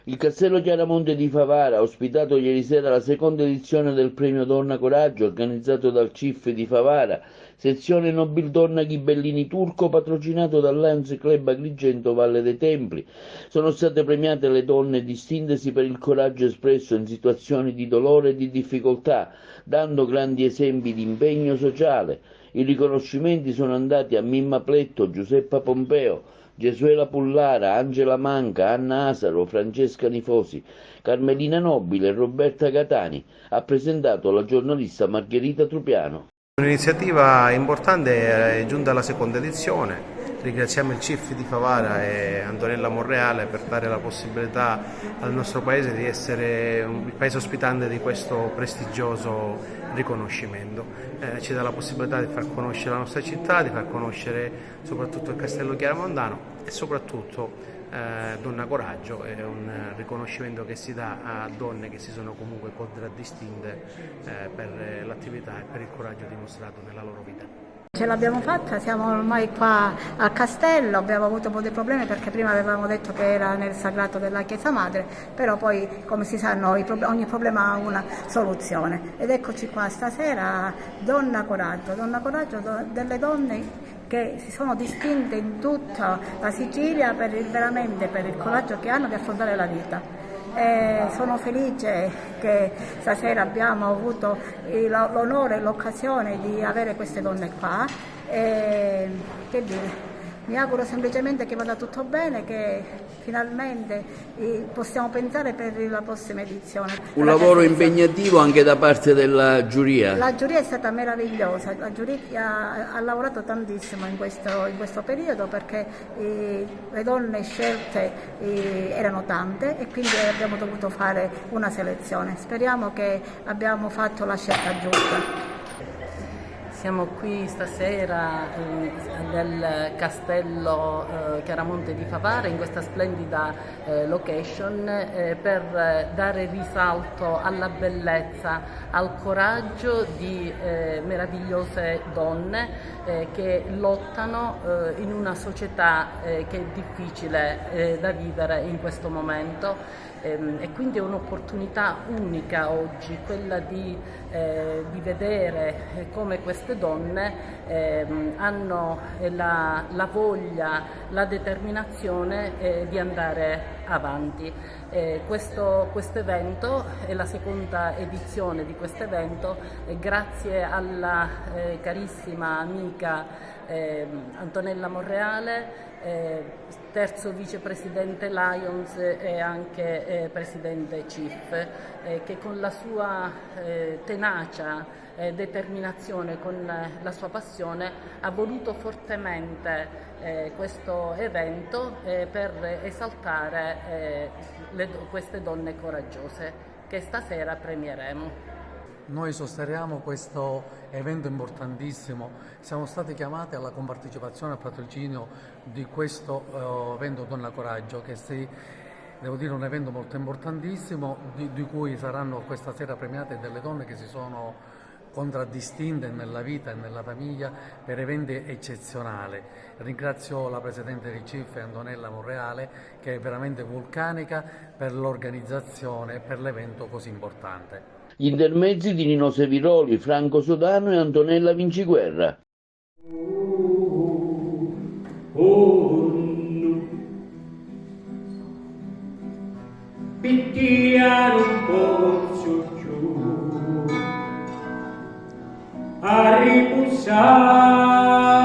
Il Castello Chiaramonte di Favara ha ospitato ieri sera la seconda edizione del premio Donna Coraggio organizzato dal CIF di Favara, sezione Nobildonna Ghibellini Turco patrocinato dal Lions Club Agrigento Valle dei Templi. Sono state premiate le donne distintesi per il coraggio espresso in situazioni di dolore e di difficoltà, dando grandi esempi di impegno sociale. I riconoscimenti sono andati a Mimma Pletto, Giuseppa Pompeo, Gesuela Pullara, Angela Manca, Anna Asaro, Francesca Nifosi, Carmelina Nobile e Roberta Catani, ha presentato la giornalista Margherita Trupiano. Un'iniziativa importante è giunta alla seconda edizione. Ringraziamo il CIF di Favara e Antonella Monreale per dare la possibilità al nostro paese di essere il paese ospitante di questo prestigioso riconoscimento. Ci dà la possibilità di far conoscere la nostra città, di far conoscere soprattutto il Castello Chiaramontano e soprattutto Donna Coraggio. È un riconoscimento che si dà a donne che si sono comunque contraddistinte per l'attività e per il coraggio dimostrato nella loro vita. Ce l'abbiamo fatta, siamo ormai qua al castello, abbiamo avuto un po' di problemi perché prima avevamo detto che era nel sagrato della Chiesa Madre, però poi come si sa ogni problema ha una soluzione. Ed eccoci qua stasera, Donna Coraggio delle donne che si sono distinte in tutta la Sicilia veramente per il coraggio che hanno di affrontare la vita. Sono felice che stasera abbiamo avuto l'onore e l'occasione di avere queste donne qua. Che dire, mi auguro semplicemente che vada tutto bene, che finalmente possiamo pensare per la prossima edizione. Un lavoro impegnativo anche da parte della giuria. La giuria è stata meravigliosa, la giuria ha lavorato tantissimo in questo periodo perché le donne scelte erano tante e quindi abbiamo dovuto fare una selezione. Speriamo che abbiamo fatto la scelta giusta. Siamo qui stasera nel Castello Chiaramonte di Favara in questa splendida location per dare risalto alla bellezza, al coraggio di meravigliose donne che lottano in una società che è difficile da vivere in questo momento. E quindi è un'opportunità unica oggi quella di vedere come queste donne hanno la voglia, la determinazione di andare avanti. Questo evento è la seconda edizione di questo evento e grazie alla carissima amica Antonella Monreale, terzo vicepresidente Lions e anche presidente CIF, che con la sua tenacia, determinazione, con la sua passione ha voluto fortemente questo evento per esaltare queste donne coraggiose che stasera premieremo. Noi sosteniamo questo evento importantissimo, siamo stati chiamati alla compartecipazione al patrocinio di questo evento Donna Coraggio, che devo dire un evento molto importantissimo, di cui saranno questa sera premiate delle donne che si sono contraddistinte nella vita e nella famiglia per eventi eccezionali. Ringrazio la Presidente di CIF Antonella Monreale, che è veramente vulcanica per l'organizzazione e per l'evento così importante. Gli intermezzi di Nino Seviroli, Franco Sodano e Antonella Vinciguerra. Picchiare un po' giù a riposare